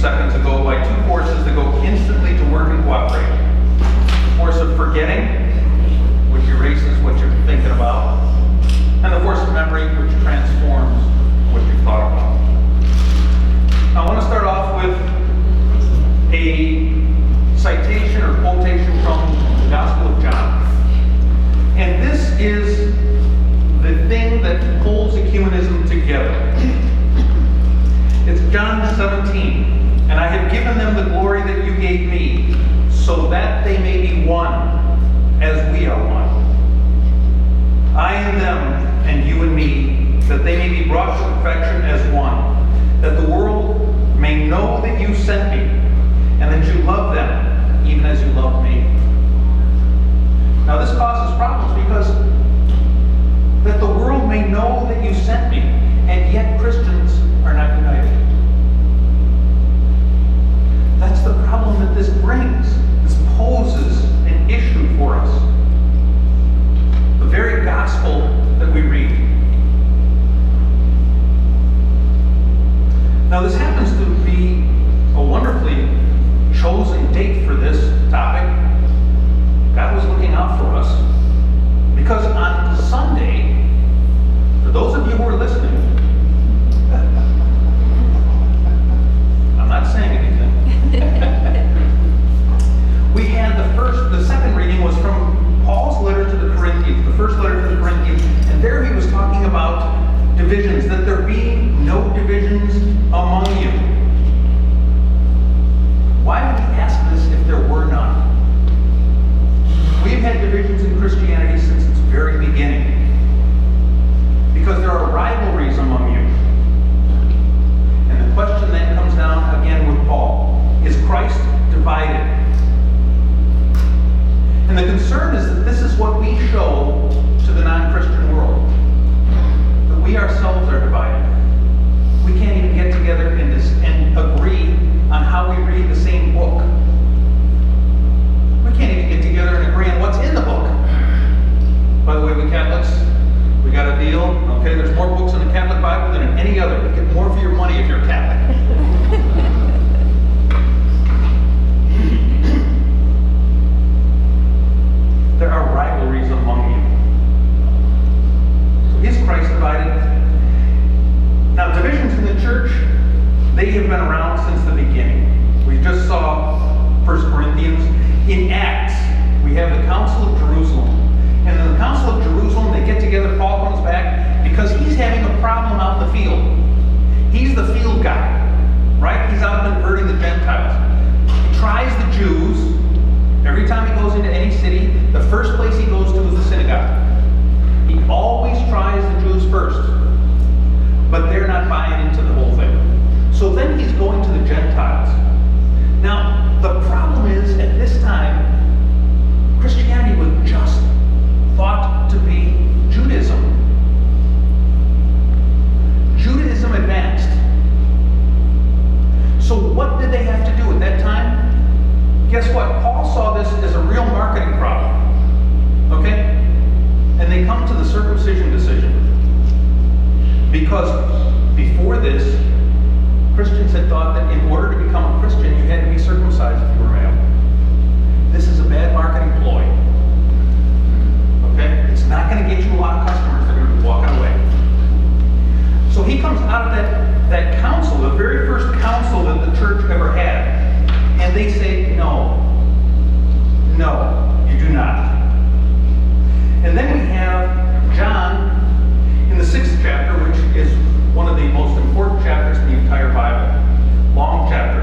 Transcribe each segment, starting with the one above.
seconds ago by two forces that go instantly to work and cooperate. The force of forgetting, which erases what you're thinking about, and the force of memory, which transforms what you've thought about. Now, I want to start off with a citation or quotation from the Gospel of John. And this is the thing that holds ecumenism together. It's John 17. And I have given them the glory that you gave me, so that they may be one, as we are one. I and them, and you and me, that they may be brought to perfection as one, that the world may know that you sent me, and that you love them, even as you loved me. Now this causes problems because that the world may know that you sent me, and yet Christians are not united. That's the problem that this brings. This poses an issue for us. The very gospel that we read. Now this happens to be a wonderfully chosen date for this topic. God was looking out for us. Because on Sunday, for those of you who are listening, I'm not saying anything. We had the second reading was from Paul's letter to the Corinthians, the first letter to the Corinthians, and there he was talking about divisions, that there be no divisions among you. Why would he ask this if there were none? We've had divisions in Christianity since its very beginning, because there are rivalries among you. And the question then comes down again with Paul. Is Christ divided? And the concern is that this is what we show to the non-Christian world. That we ourselves are divided. We can't even get together and agree on how we read the same book. We can't even get together and agree on what's in the book. By the way, we Catholics, we got a deal. Okay, there's more books in the Catholic Bible than in any other. You get more for your money if you're Catholic. There are rivalries among you. So is Christ divided? Now, divisions in the church, they have been around since the beginning. We just saw 1 Corinthians. In Acts, we have the Council of Jerusalem. And in the Council of Jerusalem, they get together, Paul comes back, because he's having a problem out in the field. He's the field guy, right? He's out converting the Gentiles. He tries the Jews. Every time he goes into any city, the first place he goes to is the synagogue. He always tries the Jews first. But they're not buying into the whole thing. So then he's going to the Gentiles. Now, the problem is, at this time, Christianity was just thought to be Judaism. Judaism advanced. So what did they have to do at that time? Guess what? Paul saw this as a real marketing problem. Okay? And they come to the circumcision decision. Because before this, Christians had thought that in order to become a Christian, you had to be circumcised if you were male. This is a bad marketing ploy. Okay? It's not going to get you a lot of customers that are going to be walking away. So he comes out of that council, the very first council that the church ever had, and they say, no, you do not. And then we have John in the 6th chapter, which is one of the most important chapters in the entire Bible. Long chapter.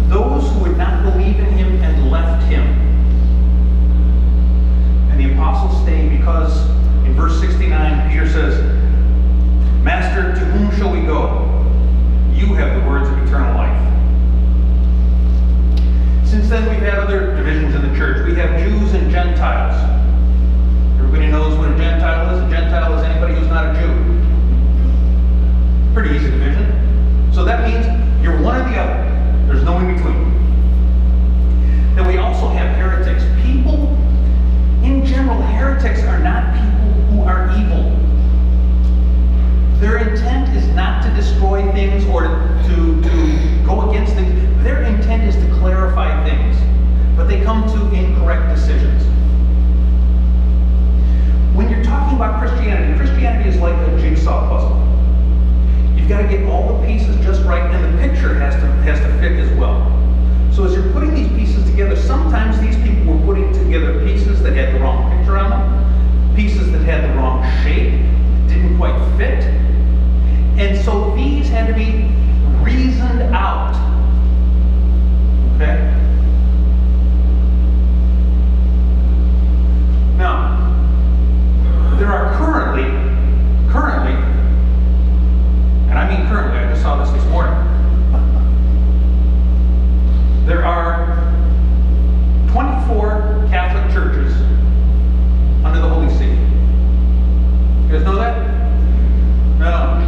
Those who would not believe in him and left him. And the apostles stay because in verse 69, Peter says, Master, to whom shall we go? You have the words of eternal life. Since then, we've had other divisions in the church. We have Jews and Gentiles. Everybody knows what a Gentile is. A Gentile is anybody who's not a Jew. Pretty easy division. So that means you're one or the other. There's no in between. Then we also have heretics. People, in general, heretics are not people who are evil. Their intent is not to destroy things or to go against things. they come to incorrect decisions. When you're talking about Christianity, Christianity is like a jigsaw puzzle. You've got to get all the pieces just right, and the picture has to fit as well. So as you're putting these pieces together, sometimes these people were putting together pieces that had the wrong picture on them, pieces that had the wrong shape, didn't quite fit. And so these had to be reasoned out. Okay? Now, there are currently, and I mean currently, I just saw this morning, there are 24 Catholic churches under the Holy See. You guys know that? No.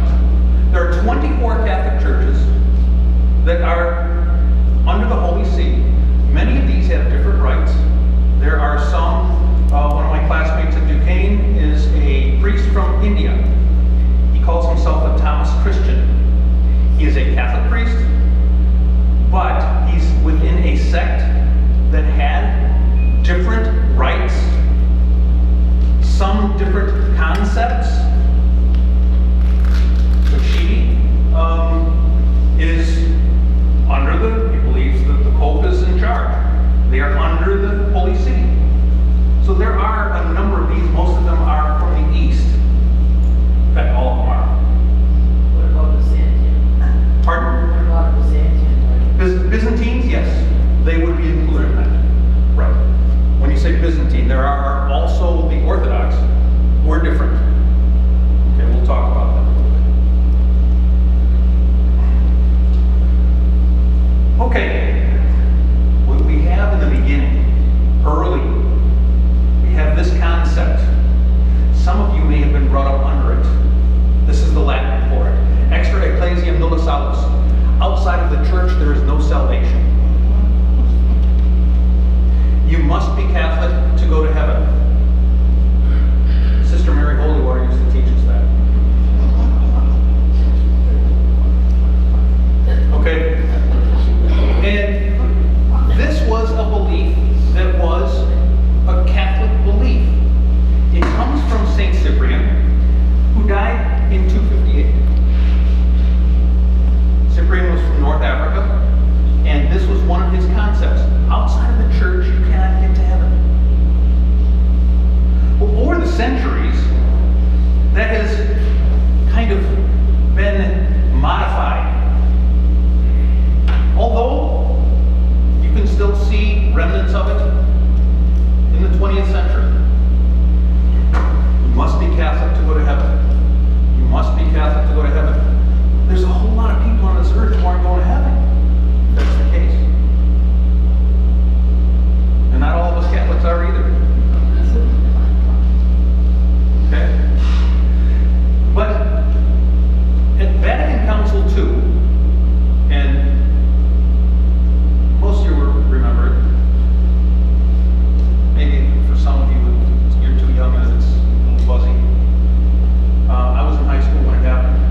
There are 24 Catholic churches that are under the Holy See. Many of these have different rites. There are some, one of my classmates at Duquesne is a priest from India. He calls himself a Thomas Christian. He is a Catholic priest, but he's within a sect that had different rites, some different concepts. The Chidi is under he believes that the Pope is in charge. They are under the Holy See. So there are a number of these. Most of them are from the East. In fact, all of them are. What about Byzantine? Pardon? What about Byzantine? Byzantines, yes. They would be included in that. Right. When you say Byzantine, there are also the Orthodox who are different. Okay, we'll talk about that a little bit. Okay. What we have in the beginning, early, we have this concept. Some of you may have been brought up under it. This is the Latin for it. Extra ecclesiam nulla salus. Outside of the church, there is no salvation. You must be Catholic to go to heaven. Sister Mary Holywater used to teach us that. Okay? And this was a belief that was a Catholic belief. It comes from St. Cyprian, who died in 258. Cyprian was from North Africa, and this was one of his concepts. Outside of the church, you cannot get to heaven. Well, over the centuries, that has kind of been modified. Although, you can still see remnants of it in the 20th century. You must be Catholic to go to heaven. You must be Catholic to go to heaven. There's a whole lot of people on this earth who aren't going to heaven. If that's the case. And not all of us Catholics are either. Okay? But at Vatican Council II, and most of you will remember it, maybe for some of you you're too young and it's a little fuzzy. I was in high school when it happened.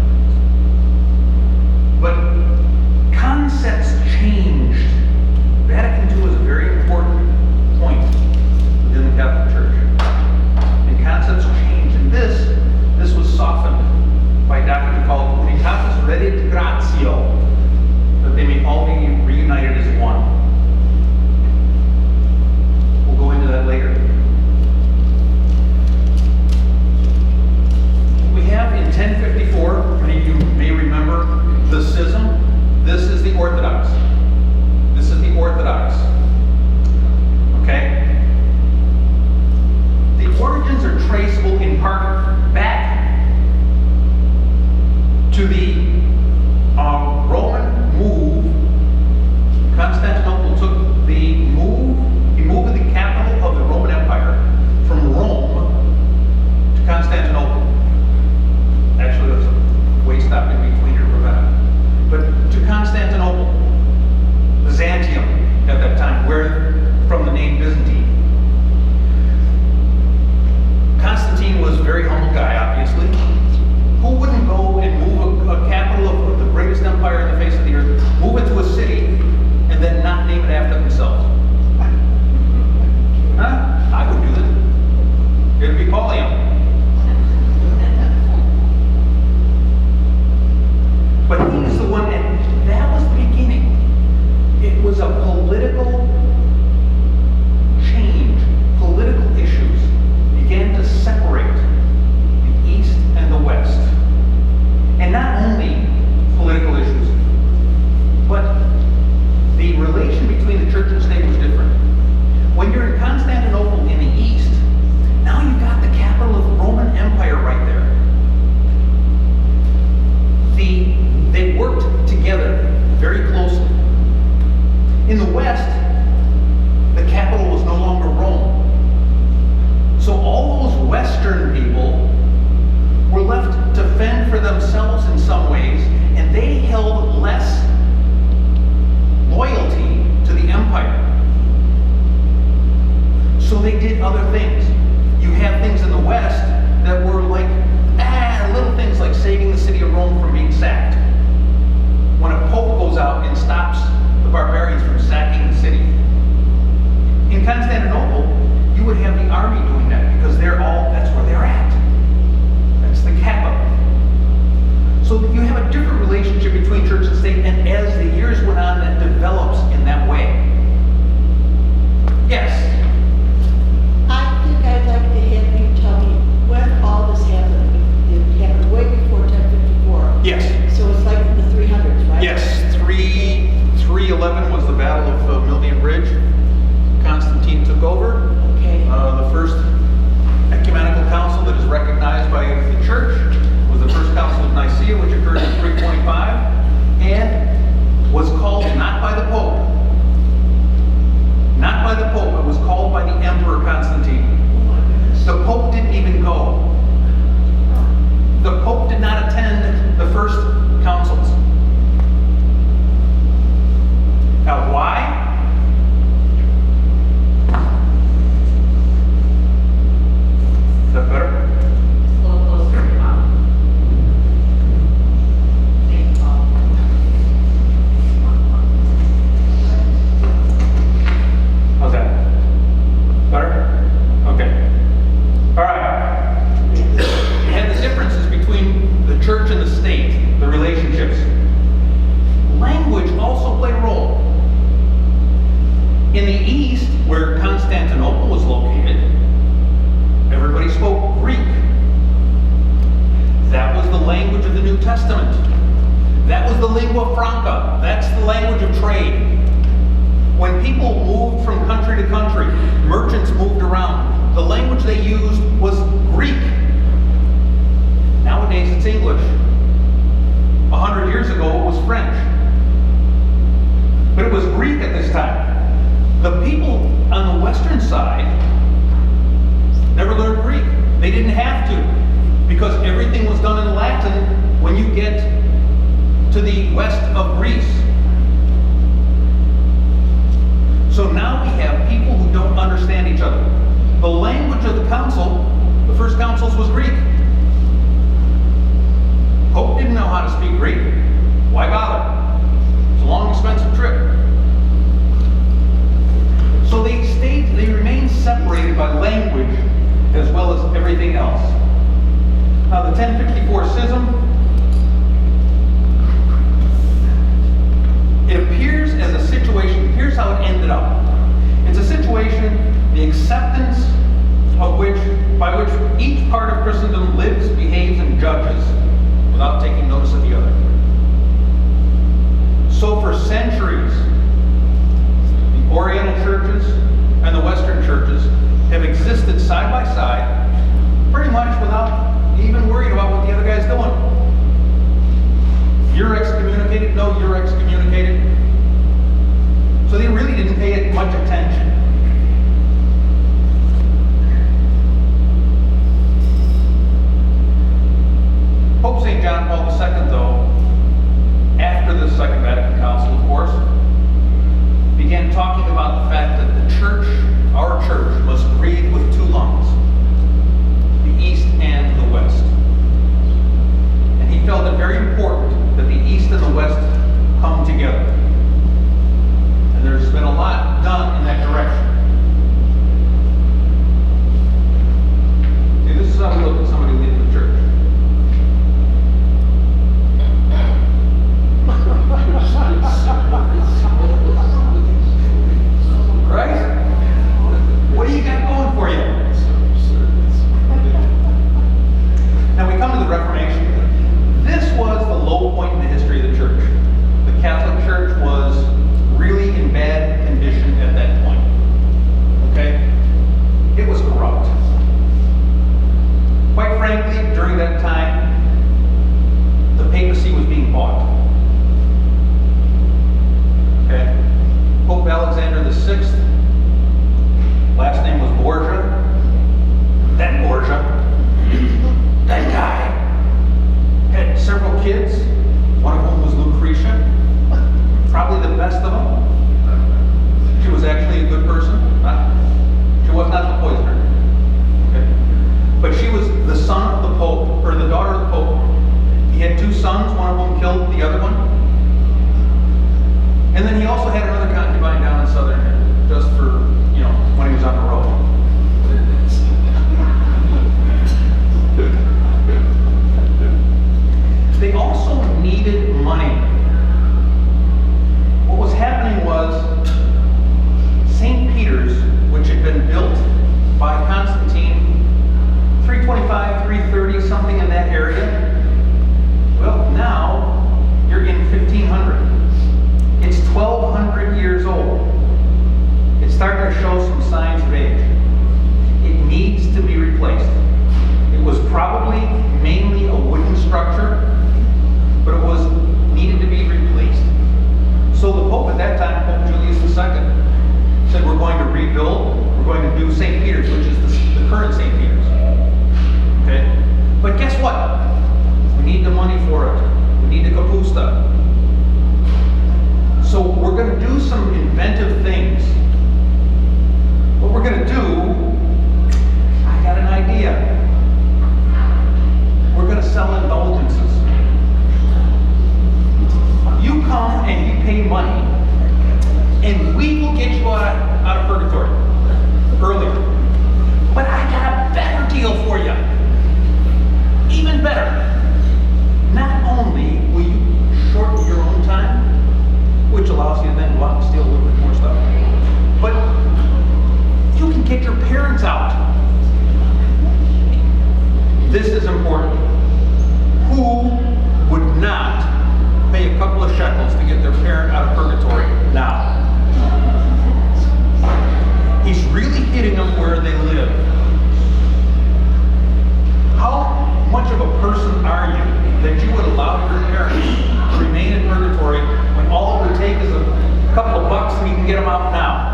But concepts changed. Vatican II is a very important point within the Catholic Church. And concepts changed. And this was softened by a document called Unitatis Redentratio, that they may all be reunited as one. We'll go into that later. We have in 1054, many of you may remember the schism. This is the Orthodox. This is the Orthodox. Okay? The origins are traceable in part back to the Roman move. Constantinople took the move, he moved the capital of the Roman Empire from Rome to Constantinople. Actually, there's a way stop in between here, Ravenna. But to Constantinople. a political change, political issues began to separate the East and the West. And not only political issues, but the relation between the church and state was different. When you're in Constantinople in the East, now you've got the capital of the Roman Empire right there. They worked together very closely. In the West, the capital was no longer Rome. So all those Western people were left to fend for themselves in some ways, and they held less loyalty to the empire. So they did other things. You have things in the West that were like, little things like saving the city of Rome from being sacked. When a pope goes out and stops the barbarians from sacking the city. In Constantinople, you would have the army doing that because that's where they're at. That's the capital. So you have a different relationship between church and state, and as the years went on, that develops in that way. Yes? I think I'd like to have you tell me when all this happened. It happened way before 1054. Yes. So it's like in the 300s, right? Yes, 311 was the Battle of Milvian Bridge. Constantine took over. Okay. The first ecumenical council that is recognized by the church was the First Council of Nicaea, which occurred in 325, and was called not by the Pope. Not by the Pope, it was called by the Emperor Constantine. Oh my goodness. The Pope didn't even go. The Pope did not attend the first councils. Now, why? Is that better? A little closer to mom. Thank you, Mom. How's that? Better? Okay. All right. You have the differences between the church and the state, the relationships. Language also played a role. In the East, where Constantinople was located, everybody spoke Greek. That was the language of the New Testament. That was the lingua franca. That's the language of trade. When people moved from country to country, merchants moved around, the language they used was Greek. Nowadays it's English. 100 years ago it was French. But it was Greek at this time. The people on the western side never learned Greek. They didn't have to, because everything was done in Latin when you get to the west of Greece. So now we have people who don't understand each other. The language of the council, the first councils, was Greek. Pope didn't know how to speak Greek. Why bother? It's a long, expensive trip. So they remain separated by language as well as everything else. Now the 1054 schism, it appears as a situation, here's how it ended up. It's a situation, the acceptance by which each part of Christendom lives, behaves, and judges without taking notice of the other. So for centuries, the Oriental churches and the Western churches have existed side by side, pretty much without even worried about what the other guy's doing. You're excommunicated? No, you're excommunicated. So they really didn't pay it much attention. Pope St. John Paul II, though, after the Second Vatican Council, of course, began talking about the fact that the church, our church, must breathe with two lungs, the East and the West. And he felt it very important that the East and the West come together. And there's been a lot done in that direction. best of them. She was actually a good person. She was not the poisoner. Okay? But she was the son of the Pope, or the daughter of the Pope. He had 2 sons, one of them killed the other one. And then he also had another concubine down in southern here, just for, when he was on the road. They also needed money. What was happening was St. Peter's, which had been built by Constantine, 325, 330, something in that area. Well, now you're in 1500. It's 1200 years old. It's starting to show some signs of age. It needs to be replaced. It was probably mainly a wooden structure, but it was needed to be replaced. So the Pope at that time, Pope Julius II, said we're going to rebuild, we're going to do St. Peter's, which is the current St. Peter's. Okay? But guess what? We need the money for it. We need the kapusta. So we're going to do some inventive things. What we're going to do, I got an idea. We're going to sell indulgences. You come and you pay money, and we will get you out of purgatory earlier. But I got a better deal for you. Even better. Not only will you shorten your own time, which allows you to then go out and steal a little bit more stuff, but you can get your parents out. This is important. Who would not pay a couple of shekels to get their parent out of purgatory now? He's really hitting them where they live. How much of a person are you that you would allow your parents to remain in purgatory when all it would take is a couple of bucks and you can get them out now?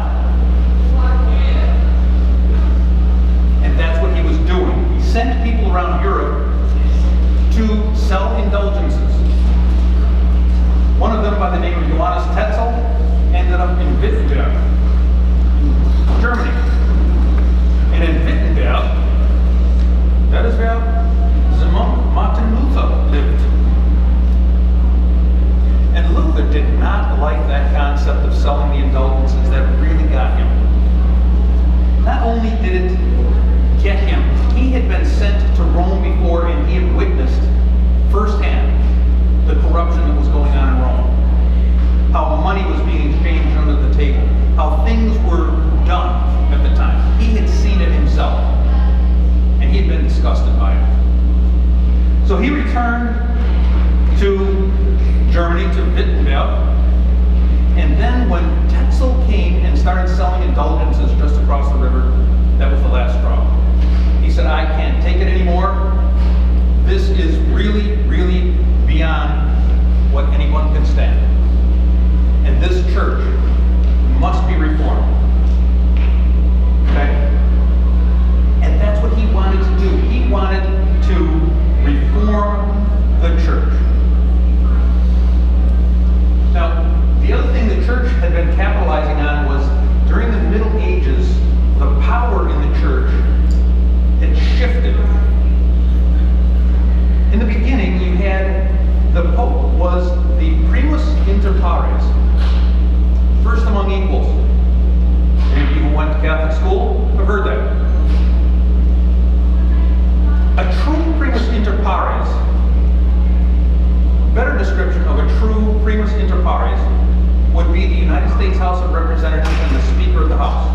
And that's what he was doing. He sent people around Europe to sell indulgences. One of them, by the name of Johannes Tetzel, ended up in Wittenberg, Germany. And in Wittenberg, that is where the monk Martin Luther lived. And Luther did not like that concept of selling the indulgences. That really got him. Not only did it get him, he had been sent to Rome before and he had witnessed firsthand the corruption that was going on in Rome. How money was being exchanged under the table. How things were done at the time. He had seen it himself. And he had been disgusted by it. So he returned to Germany, to Wittenberg. And then when Tetzel came and started selling indulgences just across the river, that was the last straw. He said, I can't take it anymore. This is really, really beyond what anyone can stand. And this church must be reformed. Okay? And that's what he wanted to do. He wanted to reform the church. Now, the other thing the church had been capitalizing on was during the Middle Ages, the power in the church had shifted. In the beginning, you had the Pope was the primus inter pares, first among equals. Any of you who went to Catholic school have heard that. A true primus inter pares, better description of a true primus inter pares would be the United States House of Representatives and the Speaker of the House.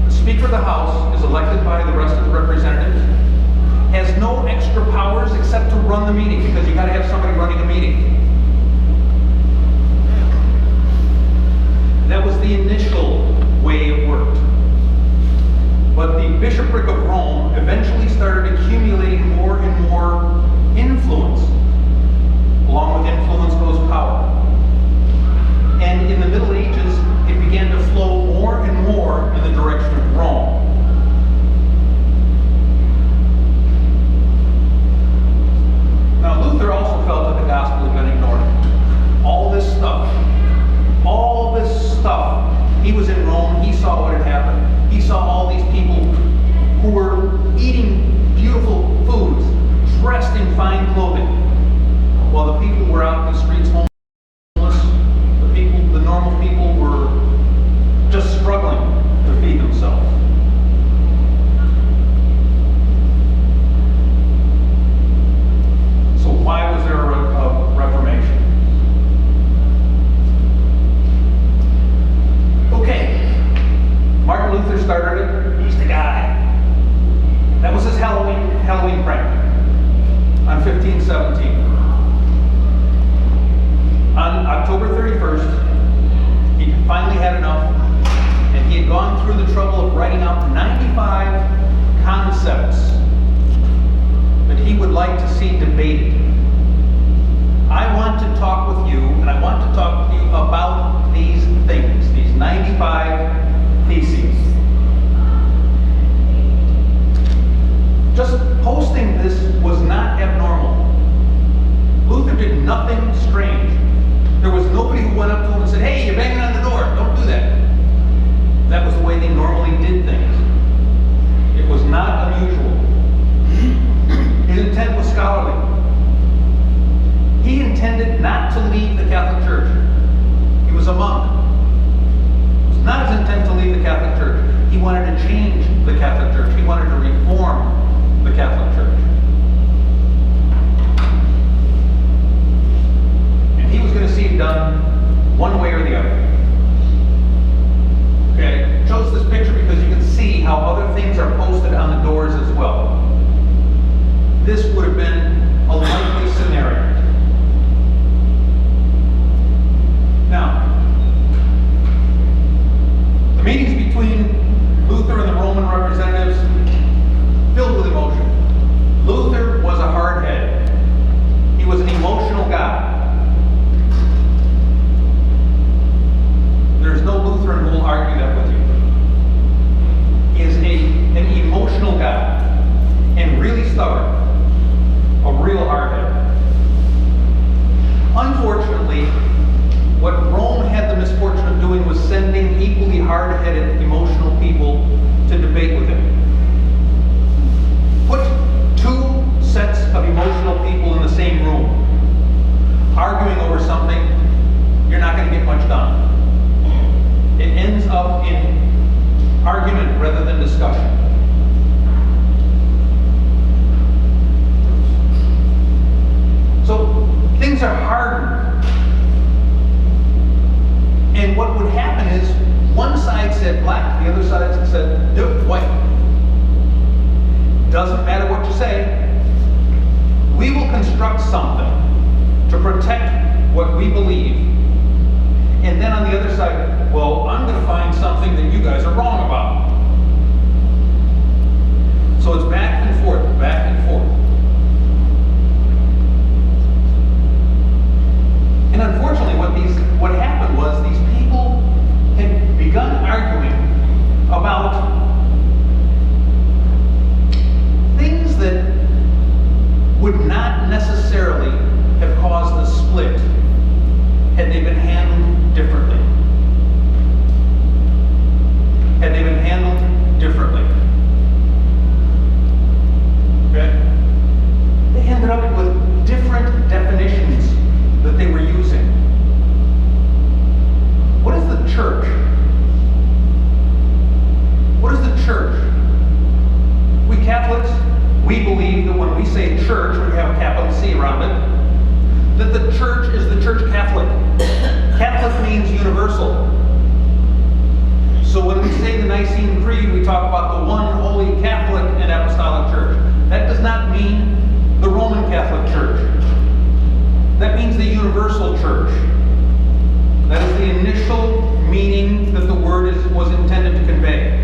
The Speaker of the House is elected by the rest of the representatives, has no extra powers except to run the meeting, because you got to have somebody running a meeting. That was the initial way it worked. But the bishopric of Rome eventually started accumulating more and more influence. Along with influence goes power. And in the Middle Ages, it began to flow more and more in the direction of Rome. Now, Luther also felt that the gospel had been October 31st, he finally had enough, and he had gone through the trouble of writing out 95 concepts that he would like to see debated. I want to talk with you, and I want to talk with you about these things, these 95 theses. Just posting this was not abnormal. Luther did nothing strange. There was nobody who went up to him and said, "Hey, you're banging on the door, don't do that." That was the way they normally did things. It was not unusual. His intent was scholarly. He intended not to leave the Catholic Church. He was a monk. It was not his intent to leave the Catholic Church. He wanted to change the Catholic Church. He wanted to reform the Catholic Church. And he was going to see it done one way or the other. Okay, I chose this picture because you can see how other things are posted on the doors as well. This would have been a likely scenario. Now, the meetings between Luther and the Roman representatives filled with emotion. Luther was a hard head. He was an emotional guy. There's no Lutheran who will argue that with you. He is an emotional guy and really stubborn. A real hard head. Unfortunately, what Rome had the misfortune of doing was sending equally hard-headed, emotional people to debate with him. Put two sets of emotional people in the same room, arguing over something, you're not going to get much done. It ends up in argument rather than discussion. So things are hardened. And what would happen is one side said black, the other side said white. Doesn't matter what you say. We will construct something to protect what we believe. And then on the other side, well, I'm going to find something that you guys are wrong about. So it's back and forth, back and forth. And unfortunately, what happened was these people had begun arguing about things that would not necessarily have caused a split had they been handled differently. Had they been handled differently. Okay? They ended up with different definitions that they were using. What is the church? What is the church? We Catholics, we believe that when we say church, we have a capital C around it, that the church is the Church Catholic. Catholic means universal. So when we say the Nicene Creed, we talk about the one holy Catholic and Apostolic Church. That does not mean the Roman Catholic Church. That means the universal church. That is the initial meaning that the word was intended to convey.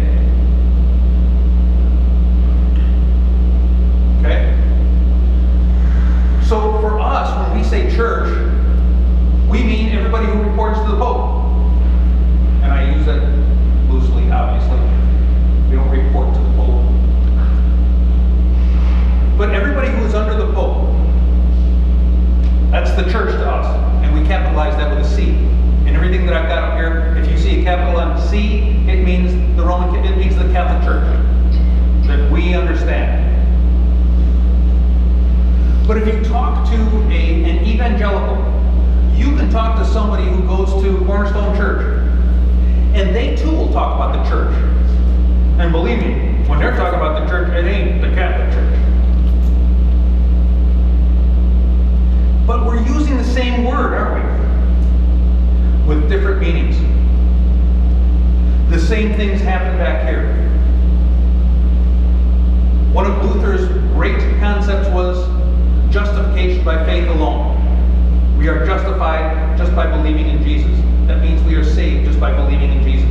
Okay? So for us, when we say church, we mean everybody who reports to the Pope. And I use that loosely, obviously. We don't report to the Pope. But everybody who is under the Pope, that's the church to us. And we capitalize that with a C. And everything that I've got up here, if you see a capital on C, it means the Catholic Church. That we understand. But if you talk to an evangelical, you can talk to somebody who goes to Cornerstone Church, and they too will talk about the church. And believe me, when they're talking about the church, it ain't the Catholic Church. But we're using the same word, aren't we? With different meanings. The same things happen back here. One of Luther's great concepts was justification by faith alone. We are justified justified just by believing in Jesus. That means we are saved just by believing in Jesus.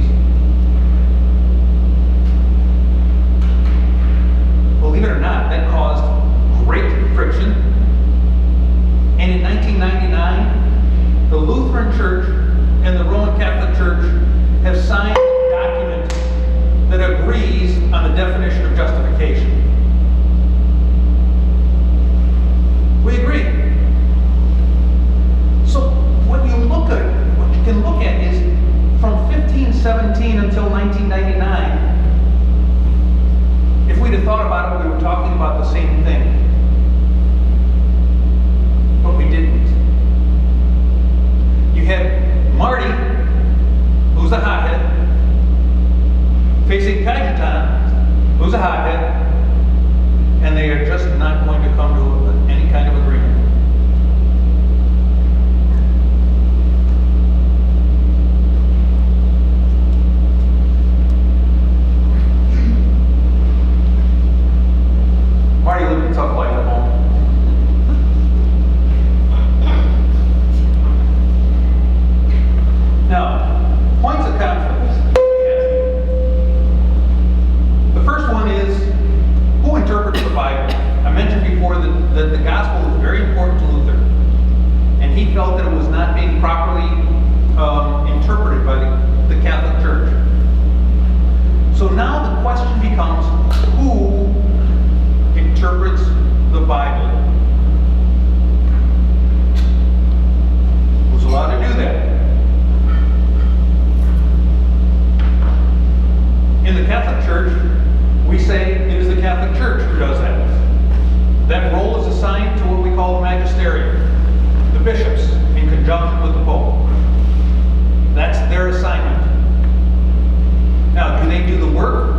Believe it or not, that caused great friction. And in 1999, the Lutheran Church and the Roman Catholic Church have signed a document that agrees on the definition of justification. We agree. So what you can look at is from 1517 until 1999. If we'd have thought about it, we were talking about the same thing. But we didn't. You had Marty, who's a hothead, facing Cajetan, who's a hothead, and they are just not going to come to any kind of agreement. Marty lived a tough life at home. Now, points of conflict. The first one is, who interprets the Bible? I mentioned before that the gospel is very important to Luther, and he felt that it was not being properly interpreted by the Catholic Church. So now the question becomes, who interprets the Bible? Who's allowed to do that? In the Catholic Church, we say it is the Catholic Church who does that. That role is assigned to what we call the magisterium, the bishops, in conjunction with the Pope. That's their assignment. Now, do they do the work?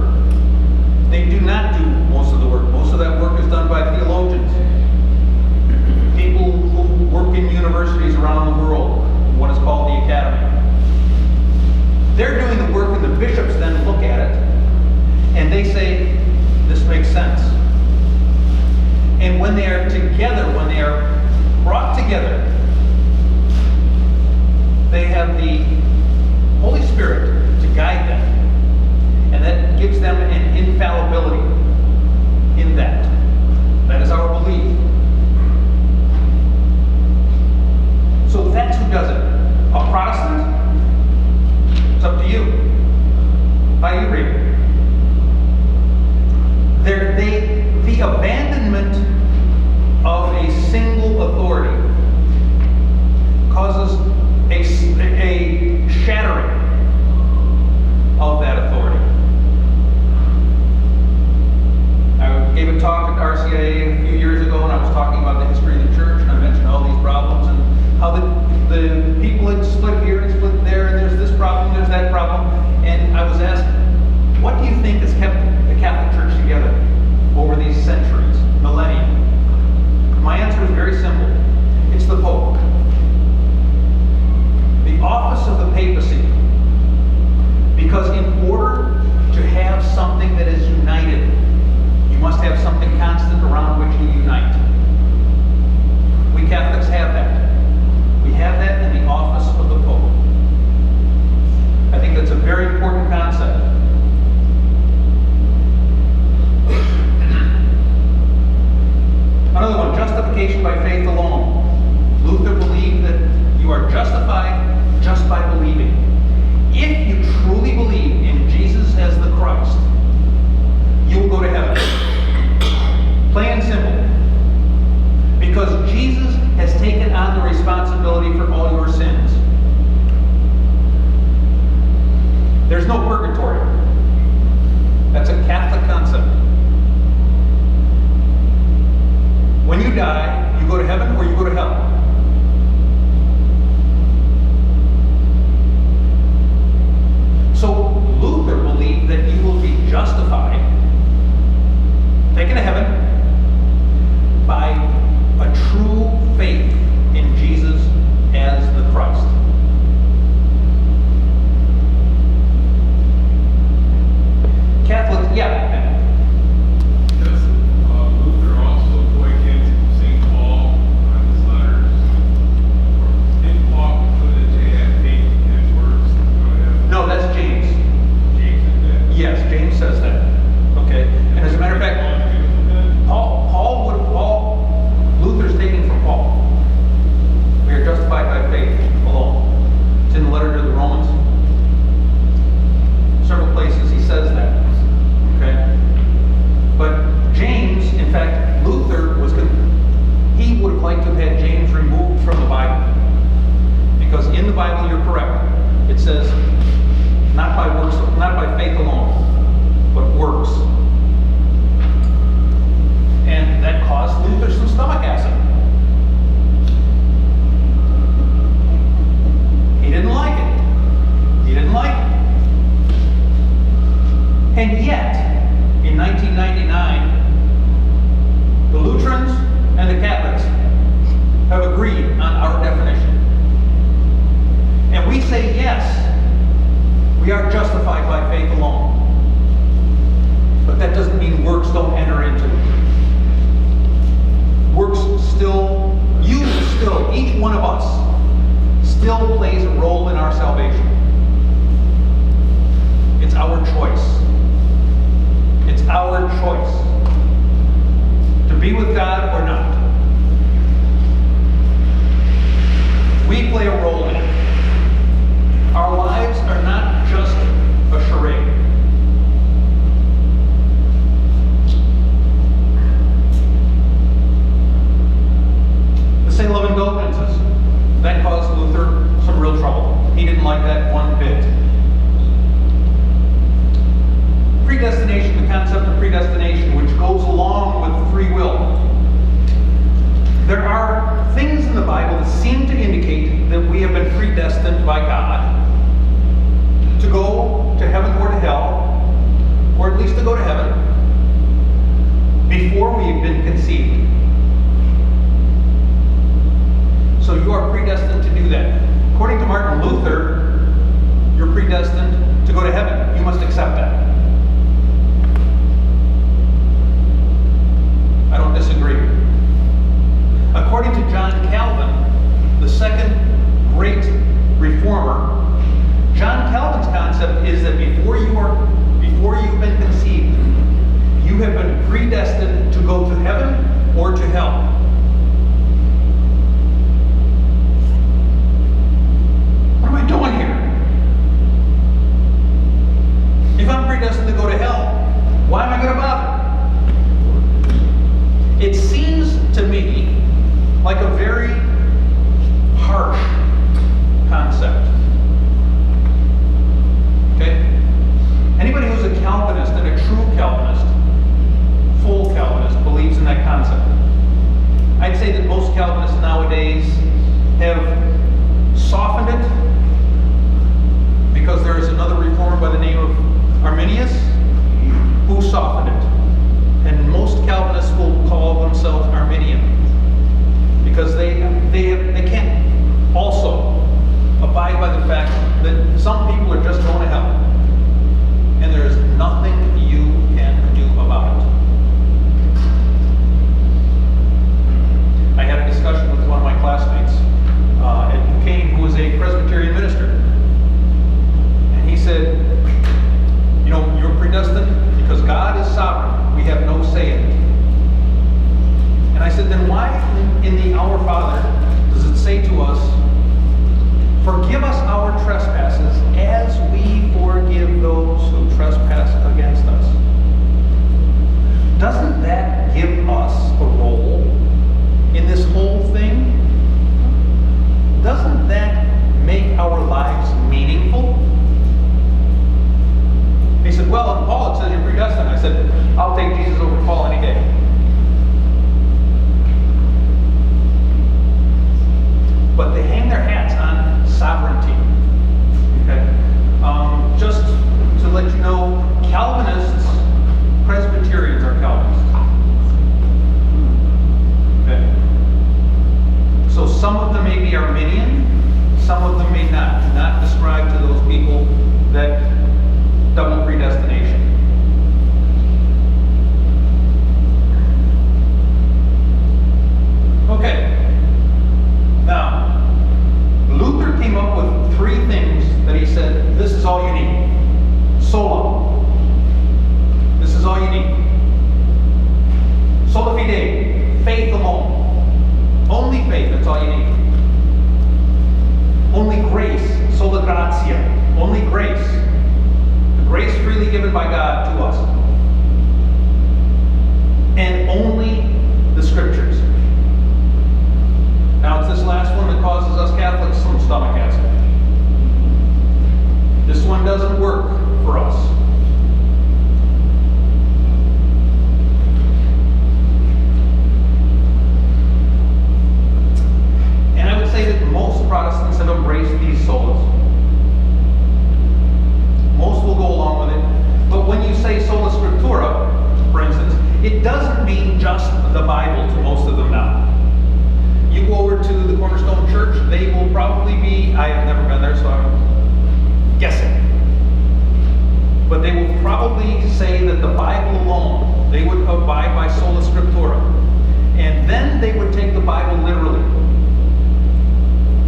They do not do most of the work. Most of that work is done by theologians, people who work in universities around the world, what is called the academy. They're doing the work, and the bishops then look at it, and they say, this makes sense. And when they are together, when they are brought together, they have the Holy Spirit to guide them. And that gives them an infallibility in that. That is our belief. So that's who does it. A Protestant? It's up to you. How do you read it? The abandonment of a single authority causes a shattering of that authority. I gave a talk at RCIA a few years ago, and I was talking about the history of the church, and I mentioned all these problems and how the people had split here and split there, and there's this problem, there's that problem. And I was asked, what do you think has kept the Catholic Church together over these centuries, millennia? My answer is very simple. It's the Pope. The office of the papacy. Because in order to have something that is united, you must have something constant around which you unite. We Catholics have that. We have that in the office of the Pope. I think that's a very important concept. Another one, justification by faith alone. Luther believed that you are justified just by believing. If you truly believe in Jesus as the Christ, you will go to heaven. Plain and simple. Because Jesus has taken on the responsibility for all your sins. There's no purgatory. That's a Catholic concept. When you die, you go to heaven or you go to hell. So Luther believed that you will be justified, taken to heaven, by a true faith in Jesus as the Christ. still plays a role in our salvation. It's our choice. It's our choice to be with God or not. We play a role in it. Our lives are not just a charade. The St. Indulgences, that caused Luther some real trouble. He didn't like that one bit. Predestination, the concept of predestination, which goes along with free will. There are things in the Bible that seem to indicate that we have been predestined by God to go to heaven or to hell, or at least to go to heaven, before we've been conceived. So you are predestined to do that. According to Martin Luther, you're predestined to go to heaven. You must accept that. I don't disagree. According to John Calvin, the second great reformer, John Calvin's concept is that before you've been conceived, you have been predestined to go to heaven or to hell. What am I doing here? If I'm predestined to go to hell, why am I going to bother? It seems to me like a very harsh concept. Okay? Anybody who's a Calvinist and a true Calvinist, full Calvinist, believes in that concept. I'd say that most Calvinists nowadays have softened it because there is another reformer by the name of Arminius who softened it. And most Calvinists will call themselves Arminian because they can't also abide by the fact that some people are just going to hell. And there is nothing you can do about it. I had a discussion with one of my classmates at Duquesne who was a Presbyterian minister. And he said, you know, you're predestined because God is sovereign. We have no say in it. And I said, then why in the Our Father does it say to us, forgive us our trespasses as we forgive those who trespass against us? Doesn't that give us a role in this whole thing? Doesn't that make our lives meaningful? He said, well, in Paul it says you're predestined. I said, I'll take Jesus over Paul any day. But they hang their hats on sovereignty. Okay? Just to let you know, Calvinists, Presbyterians are Calvinists. Okay? So some of them may be Arminian, some of them may not. Do not describe to those people that double predestination. Okay. Now, Luther came up with 3 things that he said, this is all you need. Sola. This is all you need. Sola fide. Faith alone. Only faith, that's all you need. Only grace. Sola gratia. Only grace. The grace freely given by God to us. And only the Scriptures. Now it's this last one that causes us Catholics some stomach acid. This one doesn't work for us. And I would say that most Protestants have embraced these solas. Most will go along with it. But when you say sola scriptura, for instance, it doesn't mean just the Bible to most of them now. You go over to the Cornerstone Church, they will probably be, I have never been there, so I'm guessing. But they will probably say that the Bible alone, they would abide by sola scriptura. And then they would take the Bible literally.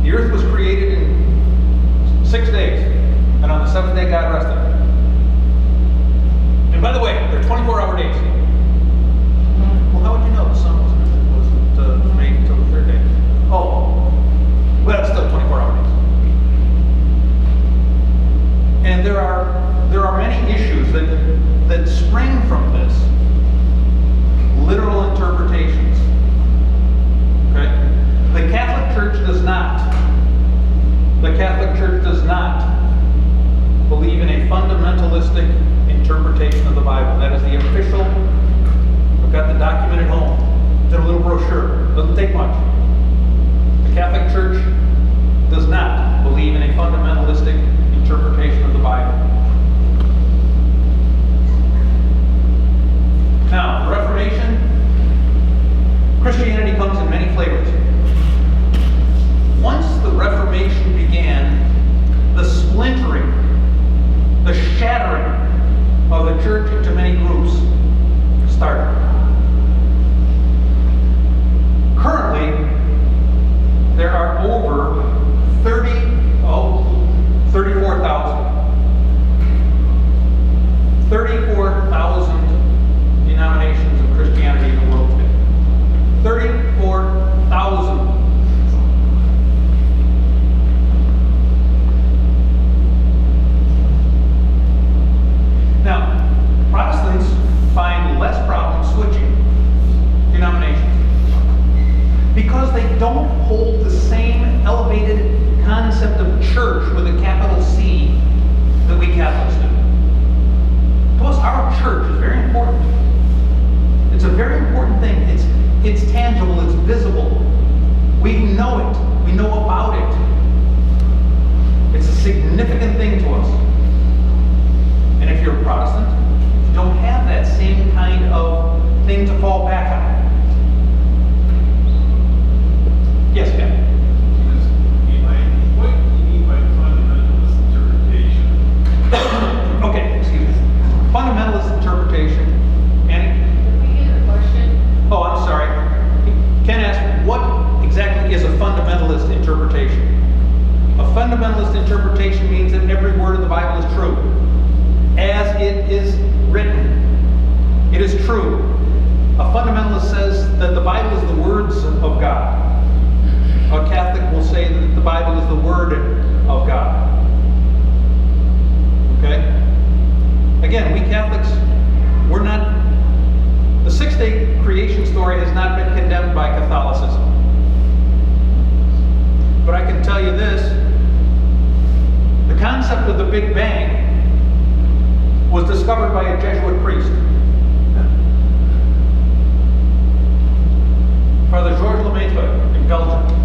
The earth was created in fundamentalistic interpretation of the Bible. That is the official. I've got the document at home. It's in a little brochure. Doesn't take much. The Catholic Church does not believe in a fundamentalistic interpretation of the Bible. Now, the Reformation, Christianity comes in many flavors. Once the Reformation began, the splintering, the shattering of the church into many groups started. Currently, there are over 34,000 denominations of Christianity in the world today. 34,000. Now, Protestants find less problem switching denominations because they don't hold the same elevated concept of church with a capital C that we Catholics do. To us, our church is very important. It's a very important thing. It's tangible, it's visible. We know it. We know about it. It's a significant thing to us. And if you're a Protestant, you don't have that same kind of thing to fall back on. Yes, Ken? What do you mean by fundamentalist interpretation? Okay, excuse me. Fundamentalist interpretation. Annie? Did we get a question? Oh, I'm sorry. Ken asked, what exactly is a fundamentalist interpretation? A fundamentalist interpretation means that every word of the Bible is true. As it is written, it is true. A fundamentalist says that the Bible is the words of God. A Catholic will say that the Bible is the Word of God. Okay? Again, we Catholics, we're not, the six-day creation story has not been condemned by Catholicism. But I can tell you this, the concept of the Big Bang was discovered by a Jesuit priest. Father Georges Lemaitre in Belgium.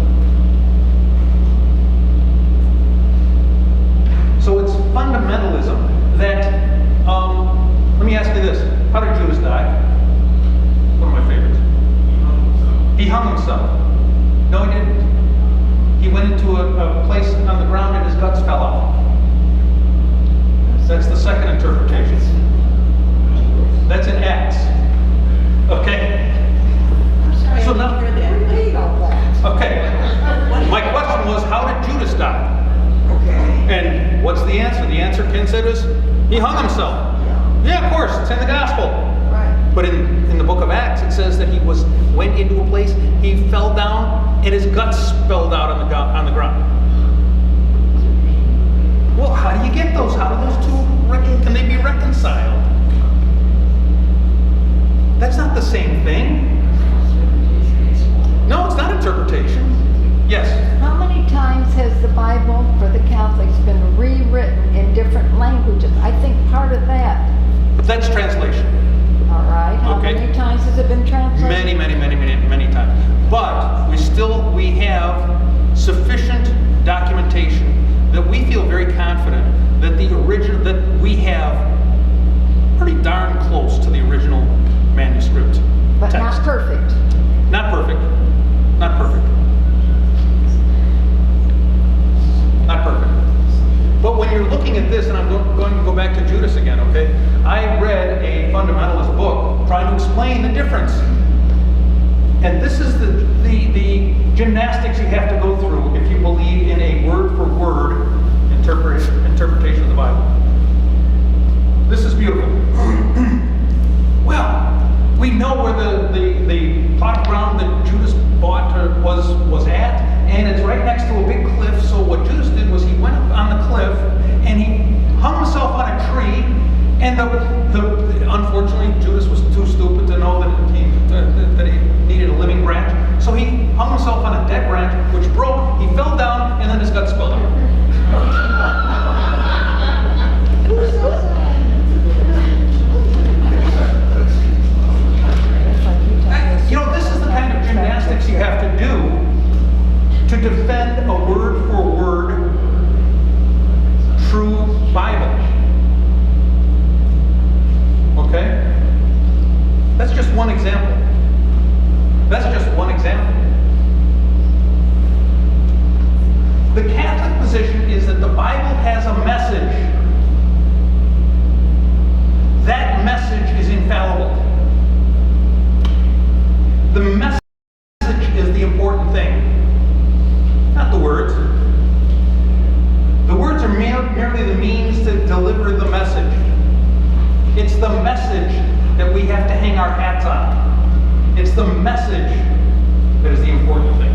So it's fundamentalism that, let me ask you this. How did Judas die? One of my favorites. He hung himself. No, he didn't. He went into a place on the ground and his guts fell out. That's the second interpretation. That's in Acts. Okay? I'm sorry, So I now- didn't hear that. Read all that. Okay. My question was, how did Judas die? Okay. And what's the answer? The answer, Ken said, is he hung himself. Yeah, of course, it's in the gospel. Right. But in the book of Acts, it says that he went into a place, he fell down, and his guts spilled out on the ground. Well, how do you get those? How do those two, can they be reconciled? That's not the same thing. No, it's not interpretation. Yes? How many times has the Bible for the Catholics been rewritten in different languages? I think part of that, That's translation. all right? How Okay. many times has it been translated? Many times. But we have sufficient documentation that we feel very confident that that we have pretty darn close to the original manuscript But text. not perfect. Not perfect. Not perfect. Not perfect. But when you're looking at this, and I'm going to go back to Judas again, okay? I read a fundamentalist book trying to explain the difference. And this is the gymnastics you have to go through if you believe in a word-for-word interpretation of the Bible. This is beautiful. Well, we know where the plot of ground that Judas bought was at, and it's right next to a big cliff. So what Judas did was he went up on the cliff and he hung himself on a tree. And unfortunately, Judas was too stupid to know that he needed a living branch. So he hung himself on a dead branch, which broke. He fell down, and then his guts spilled out. Who says that? position is that the Bible has a message. That message is infallible. The message is the important thing, not the words. The words are merely the means to deliver the message. It's the message that we have to hang our hats on. It's the message that is the important thing.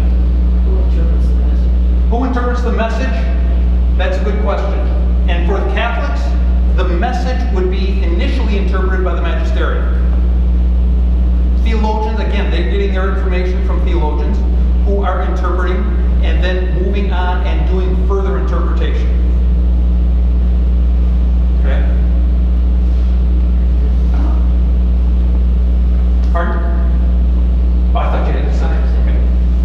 Who interprets the message? Who interprets the message? That's a good question. And for the Catholics, the message would be initially interpreted by the magisterium. Theologians, again, they're getting their information from theologians who are interpreting and then moving on and doing further interpretation. Okay? Pardon? Oh, I thought you had something. Okay.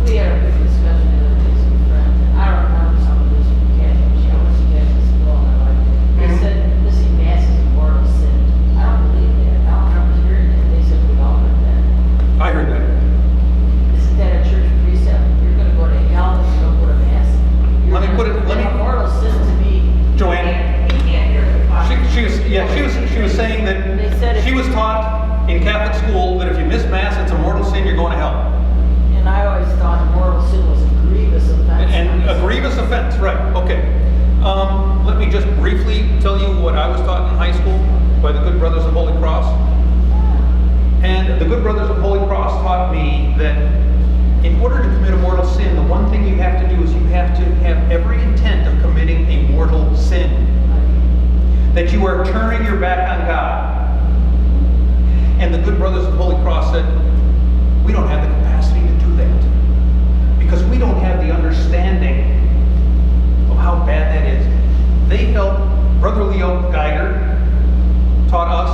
We had a big discussion the other day with some friends, and I remember some of this from Catholic. She always suggested this law, and I liked it. They said missing mass is a mortal sin. I don't believe that. I don't remember hearing that. They said we all heard that. I heard that. Isn't that a church precept? You're going to go to hell if you don't go to mass. Let me put it- let me- A mortal sin to me. Joanne. You can't hear the She was saying that They said if- she was taught in Catholic school that if you miss Mass, it's a mortal sin, you're going to hell. And I always thought mortal sin was a grievous offense. And a grievous offense, right, okay. Let me just briefly tell you what I was taught in high school by the Good Brothers of Holy Cross. And the Good Brothers of Holy Cross taught me that in order to commit a mortal sin, the one thing you have to do is you have to have every intent of committing a mortal sin. That you are turning your back on God. And the Good Brothers of Holy Cross said, we don't have the capacity to do that. Because we don't have the understanding of how bad that is. They felt Brother Leo Geiger taught us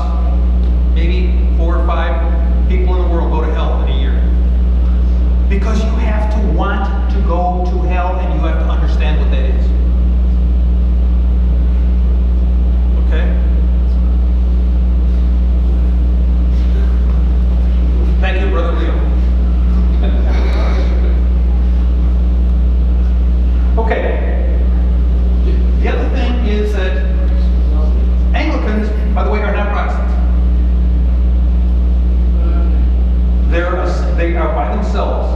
maybe 4 or 5 people in the world go to hell in a year. Because you have to want to go to hell and you have to understand what that is. Okay? Thank you, Brother Leo. Okay. The other thing is that Anglicans, by the way, are not Protestants. They are by themselves.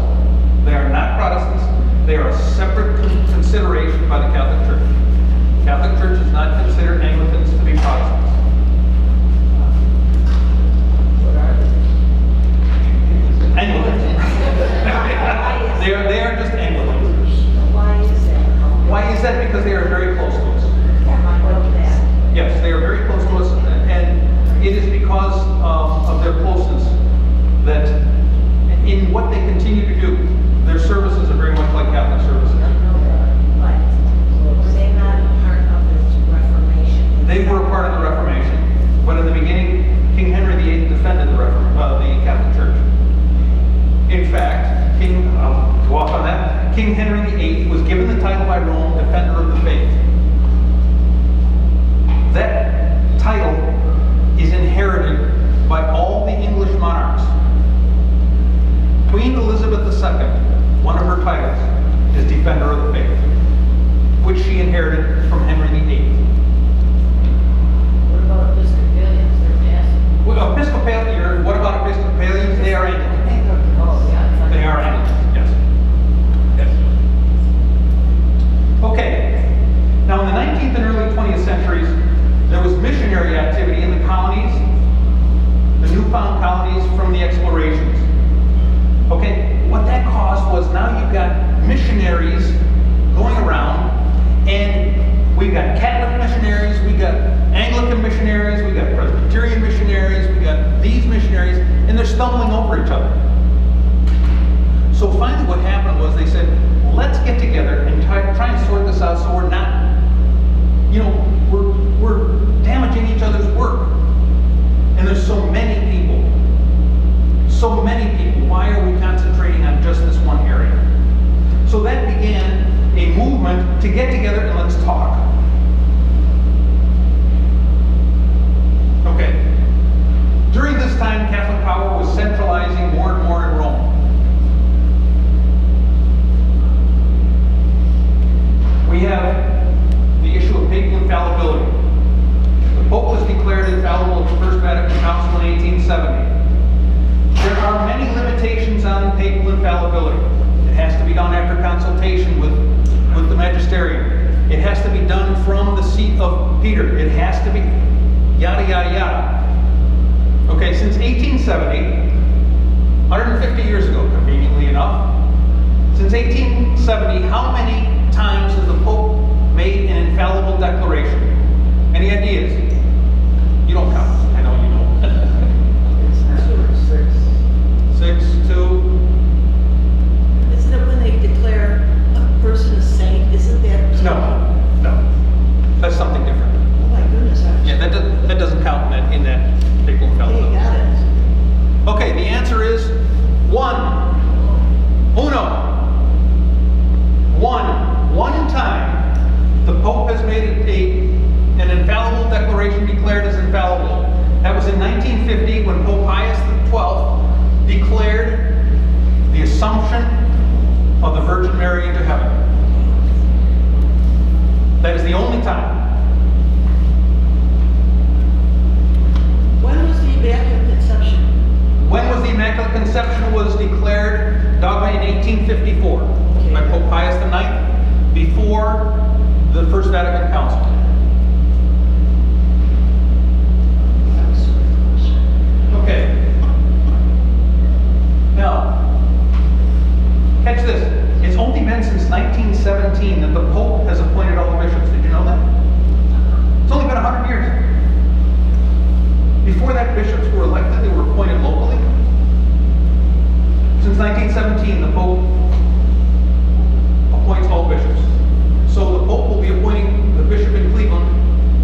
They are not Protestants. They are a separate consideration by the Catholic Church. The Catholic Church does not consider Anglicans to be Protestants. What are they? Anglicans. They are just Anglicans. Why is that? Why is that? Because they are very close to us. I know that. Yes, they are very close to us, and it is because of their closeness that in what they continue to do, their services are very much like Catholic services. Right. Were they not part of the Reformation? They were a part of the Reformation, but in the beginning, King Henry VIII defended the Catholic Church. In fact, to walk on that, King Henry VIII was given the title by Rome, Defender of the Faith. That title is inherited by all the English monarchs. Queen Elizabeth II, one of her titles, is Defender of the Faith, which she inherited from Henry VIII. What about Episcopalians? They're massive. Well, Episcopalians, what about Episcopalians? They are Anglicans. Oh, yeah. They are Anglicans, yes. Yes. Okay. Now, in the 19th and early 20th centuries, there was missionary activity in the colonies, the newfound colonies from the explorations. Okay, what that caused was now you've got missionaries going around, and we've got Catholic missionaries, we've got Anglican missionaries, we've got Presbyterian missionaries, we've got these missionaries, and they're stumbling over each other. So finally what happened was they said, let's get together and try and sort this out so we're not, we're damaging each other's work. And there's so many people. So many people. Why are we concentrating on just this one area? So that began a movement to get together and let's talk. Okay. During this time, Catholic power was centralizing more and more in Rome. We have Vatican Council in 1870. There are many limitations on papal infallibility. It has to be done after consultation with the magisterium. It has to be done from the seat of Peter. It has to be yada, yada, yada. Okay, since 1870, 150 years ago, conveniently enough, since 1870, how many times has the Pope made an infallible declaration? Any ideas? You don't count. I know you don't. Six, two. Isn't it when they declare a person a saint? Isn't that? No. That's something different. Oh my goodness, Yeah, that doesn't count in that papal Hey, infallibility. got it. Okay, the answer is one. Uno. One time, the Pope has made an infallible declaration declared as infallible. That was in 1950 when Pope Pius XII declared the Assumption of the Virgin Mary into heaven. That is the only time. When was the Immaculate Conception? When was the Immaculate Conception was declared dogma in 1854 by Pope Pius IX before the First Vatican Council. Okay. Now, catch this. It's only been since 1917 that the Pope has appointed all the bishops. Did you know that? It's only been 100 years. Before that, bishops were elected, they were appointed locally. Since 1917, the Pope appoints all bishops. So the Pope will be appointing the bishop in Cleveland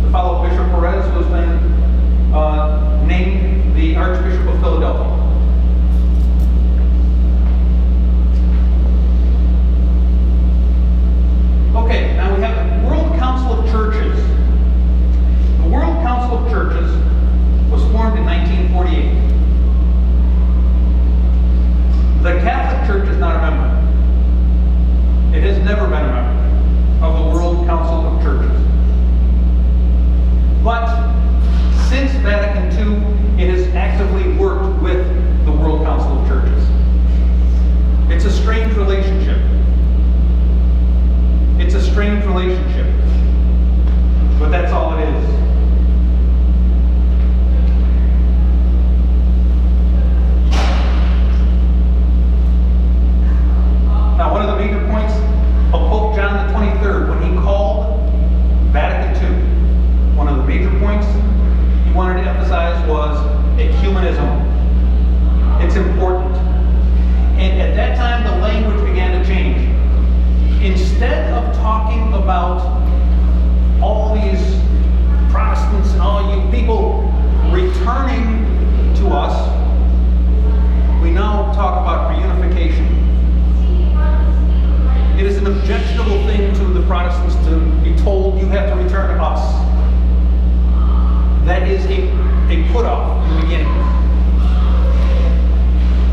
to follow Bishop Perez, who has been named the Archbishop of Philadelphia. Okay, now we have the World Council of Churches. The World Council of Churches was formed in 1948. The Catholic Church is not a member. It has never been a member of the World Council of Churches. But since Vatican II, it has actively worked with the World Council of Churches. It's a strange relationship. It's a strange relationship. But that's all it is. Now, one of the major points of Pope John the 23rd, when he called Vatican II, one of the major points he wanted to emphasize was ecumenism. It's important. And at that time, the language began to change. Instead of talking about all these Protestants and all you people returning to us, we now talk about reunification. It is an objectionable thing to the Protestants to be told you have to return to us. That is a put-off in the beginning.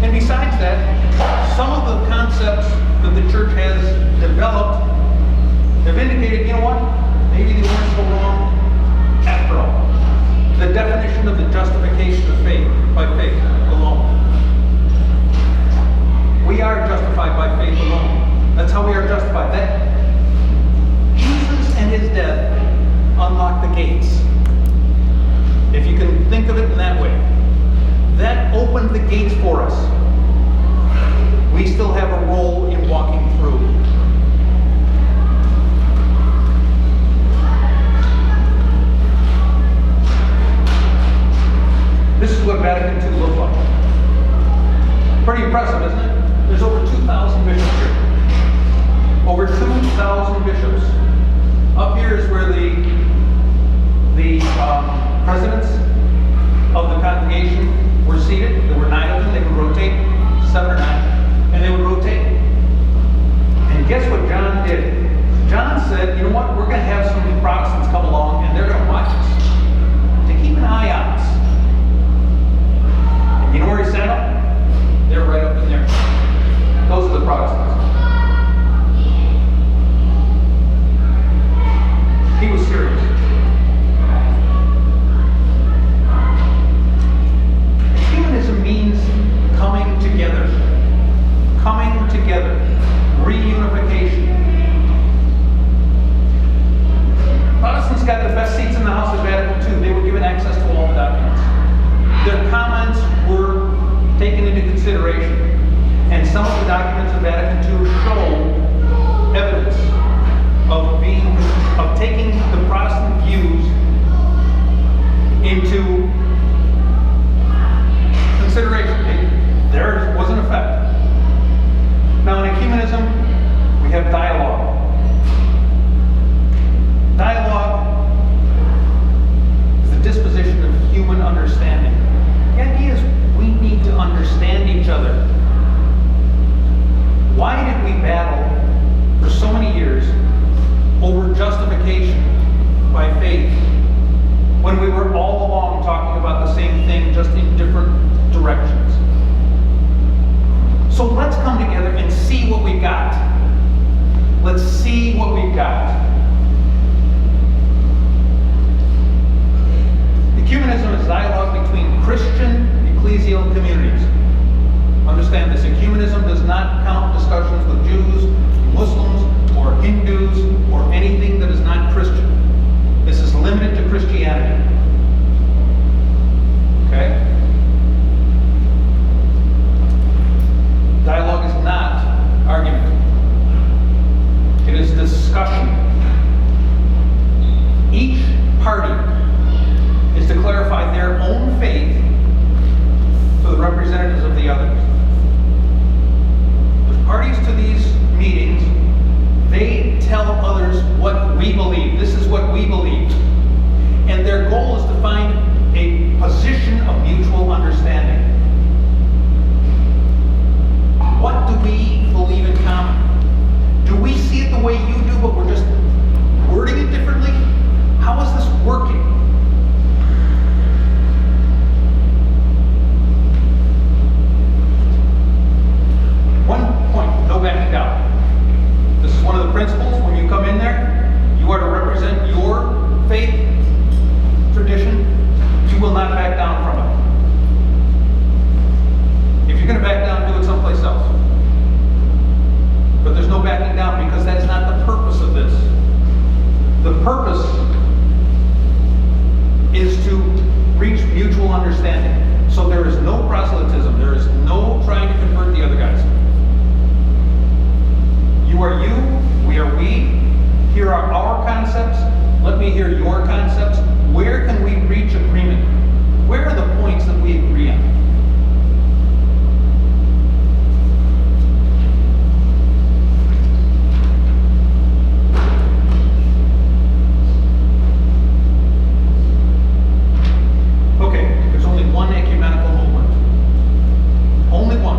And besides that, some of the concepts that the church has developed have indicated, you know what? Maybe they weren't so wrong after all. The definition of the justification of faith by faith alone. We are justified by faith alone. That's how we are justified. That Jesus and his death unlocked the gates. If you can think of it in that way. That opened the gates for us. We still have a role in walking through. This is what Vatican II looks like. Pretty impressive, isn't it? There's over 2,000 bishops here. Over 2,000 bishops. Up here is where the presidents of the congregation were seated. There were 9 of them. They would rotate, 7 or 9, and they would rotate. And guess what John did? John said, you know what? We're going to have some Protestants come along, and they're going to watch us. To keep an eye on us. And you know where he set up? They're right up in there. Those are the Protestants. He was serious. long talking about the same thing, just in different directions. So let's come together and see what we've got. Let's see what we've got. Ecumenism is dialogue between Christian ecclesial communities. Understand this, ecumenism does not count discussions with Jews, Muslims, or Hindus, or anything that is not Christian. This is limited to Christianity. Okay? Dialogue is not argument. It is discussion. Each party is to clarify their own faith to the representatives of the others. The parties to these meetings, they tell others what we believe. This is what we believe. And their goal is to find a position of mutual understanding. What do we believe in common? Do we see it the way you do, but we're just wording it differently? How is this working? One point, no backing down. This is one of the principles. When you come in there, you are to represent your faith tradition. You will not back down from it. If you're going to back down, do it someplace else. But there's no backing down, because that's not the purpose of this. The purpose is to reach mutual understanding. So there is no proselytism. There is no trying to convert the other guys. You are you, we are we. Here are our concepts. Let me hear your concepts. Where can we reach agreement? Where are the points that we agree on? Okay, there's only one ecumenical movement. Only one.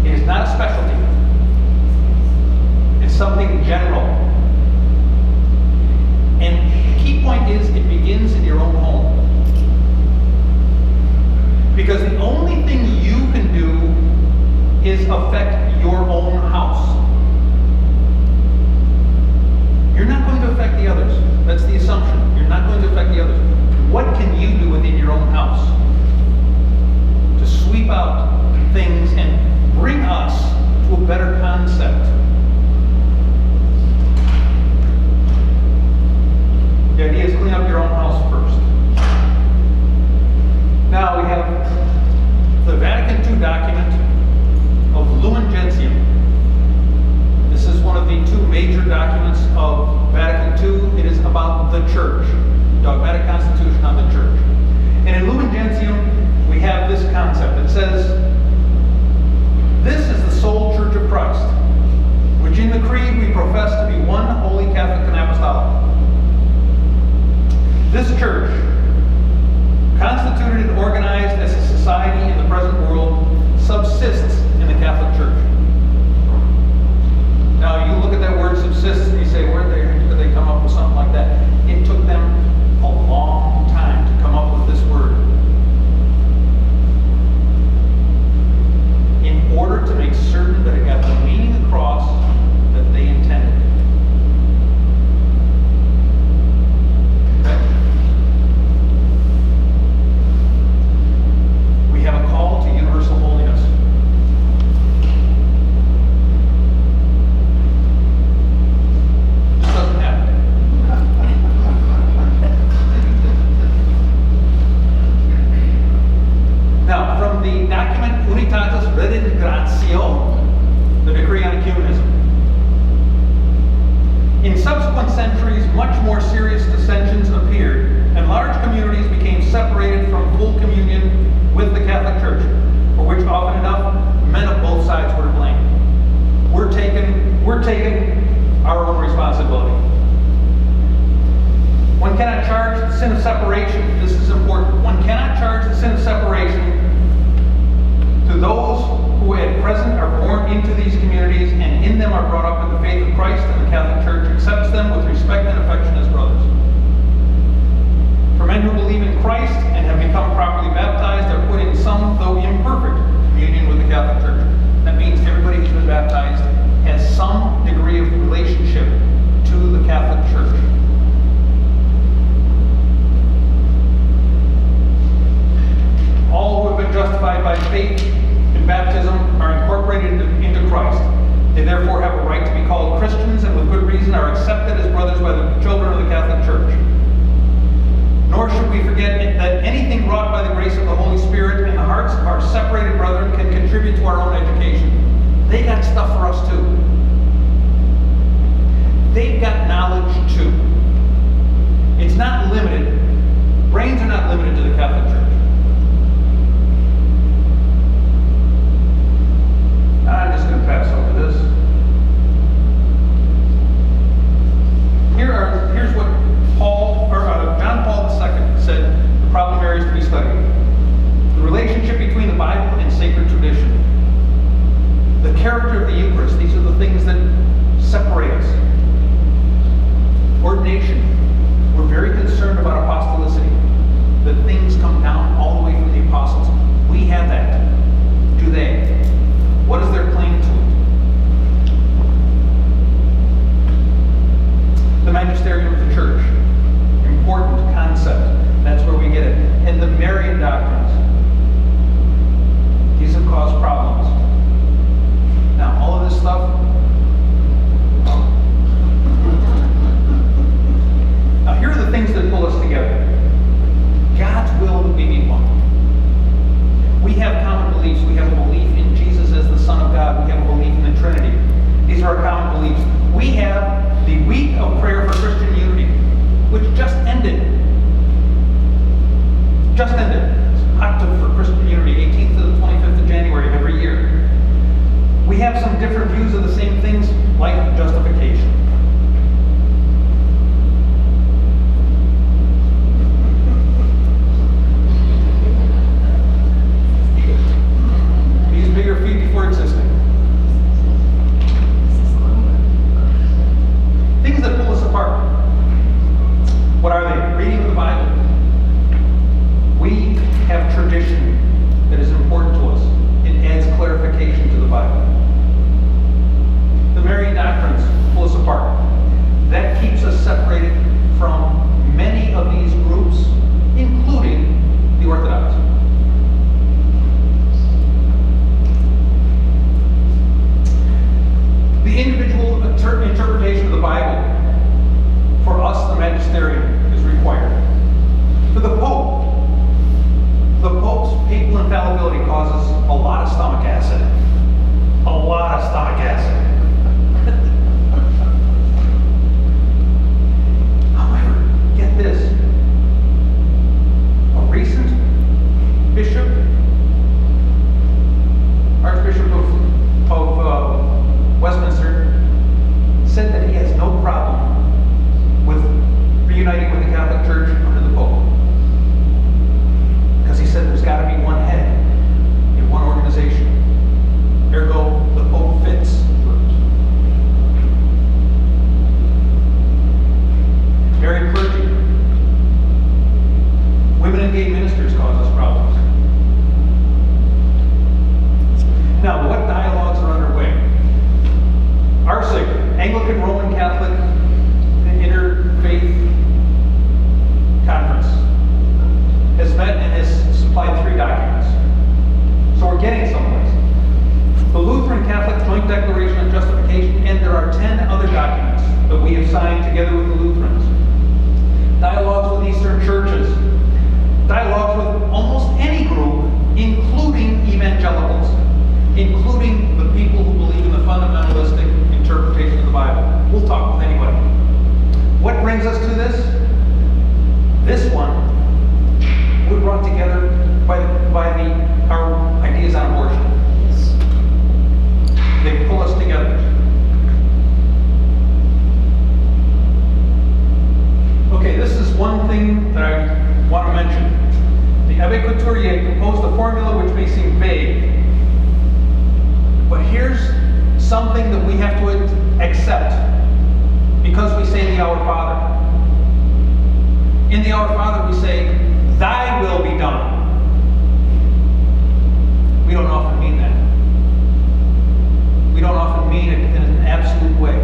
It is not a specialty. It's something general. And the key point is, it begins in your own home. Because the only thing you can do is affect your own house. You're not going to affect the others. That's the assumption. You're not going to affect the others. What can you do within your own house to sweep out things and bring us to a better concept? The idea is clean up your own house first. Now we have the Vatican II document of Lumen Gentium. This is one of the two major documents of Vatican II. It is about the church, dogmatic constitution on the church. And in Lumen Gentium, we have this concept. It says, "This is the sole church of Christ, which in the creed we profess to be one holy, Catholic, and apostolic. This church, constituted and organized as a society in the present world, subsists in the Catholic Church." Now, you look at that word subsists and you say, where did they come up with something like that? It took them a long time to come up with this word, in order to make certain that it got the meaning across that they intended. Okay? We have a call to universal holiness. This doesn't happen. Now, from the document Unitatis Redintegratio, the decree on ecumenism. In subsequent centuries, much more serious dissensions appeared, and large communities became separated from full communion with the Catholic Church, for which often enough men of both sides were to blame. We're taking our own responsibility. One cannot charge the sin of separation. This is important. One cannot charge the sin of separation to those who at present are born into these communities and in them are brought up in the faith of Christ, and the Catholic Church accepts them with respect and affection as brothers. the right to be called Christians and with good reason are accepted as brothers by the children of the Catholic Church. Nor should we forget that anything wrought by the grace of the Holy Spirit in the hearts of our separated brethren can contribute to our own education. They got stuff for us too. They've got knowledge too. It's not limited. Brains are not limited to the Catholic Church. I'm just going to pass over this. Here's what John Paul II said the problem areas to be studied. The relationship between the Bible and sacred tradition. The character of the Eucharist. These are the things that separate us. Ordination. We're very concerned about apostolicity. That things come down all the way from the apostles. We have that. Do they? What is their claim to it? The magisterium of the church. Important concept. That's where we get it. And the Marian doctrines. These have caused problems. Now, all of this stuff. Now, here are the things that pull us together. God's will that we be one. We have common beliefs. We have a belief in Jesus as the Son of God. We have a belief in the Trinity. These are our common beliefs. We have the week of prayer for Christian unity, which just ended. Just ended. Octave for Christian unity, 18th to the 25th of January of every year. We have some different views of the same things, like justification. These bigger feet before existing. Things that pull us apart. What are they? Reading of the Bible. We have tradition that is important to us. It adds clarification to the Bible. The Marian doctrines pull us apart. That keeps us separated from many of these groups, including the Orthodox. The individual interpretation of the Bible, for us, the magisterium, is required. For the Pope's papal infallibility causes a lot of stomach acid. A lot of stomach acid. However, get this. A recent bishop, Archbishop of Westminster, said that he has no problem with reuniting with the Catholic Church under the Pope. Because he said there's got to be one head in one organization. Ergo, the Pope fits. Married clergy. Women and gay ministers cause us problems. Now, what dialogues are underway? ARSIC, Anglican Roman Catholic Interfaith Conference, has met and has supplied 3 documents. So we're getting someplace. The Lutheran Catholic Joint Declaration of Justification, and there are 10 other documents that we have signed together with the Lutherans. Dialogues with Eastern churches. Dialogues with almost any group, including evangelicals, including the people who believe in the fundamentalistic interpretation of the Bible. We'll talk with anybody. What brings us to this? This one, we're brought together by our ideas on abortion. They pull us together. Okay, this is one thing that I want to mention. The Abbé Couturier proposed a formula which may seem vague, but here's something that we have to accept because we say the Our Father. In the Our Father we say, Thy will be done. We don't often mean that. We don't often mean it in an absolute way.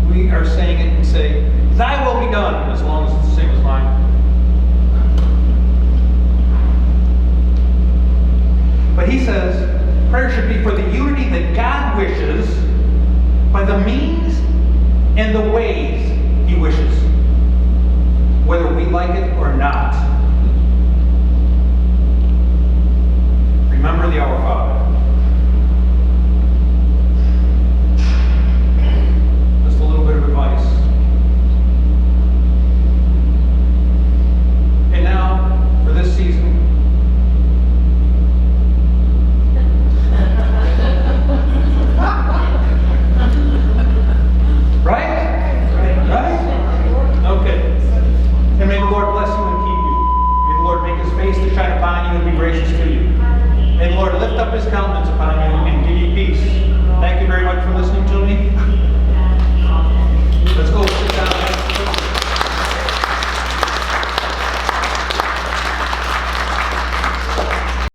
We are saying it and say, Thy will be done, as long as it's the same as mine. But he says, prayer should be for the unity that God wishes by the means and the ways He wishes, whether we like it or not. Remember the Our Father. Just a little bit of advice. And now, for this season, Right? Okay. And may the Lord bless you and keep you. May the Lord make His face to shine upon you and be gracious to you. May the Lord lift up His countenance upon you and give you peace.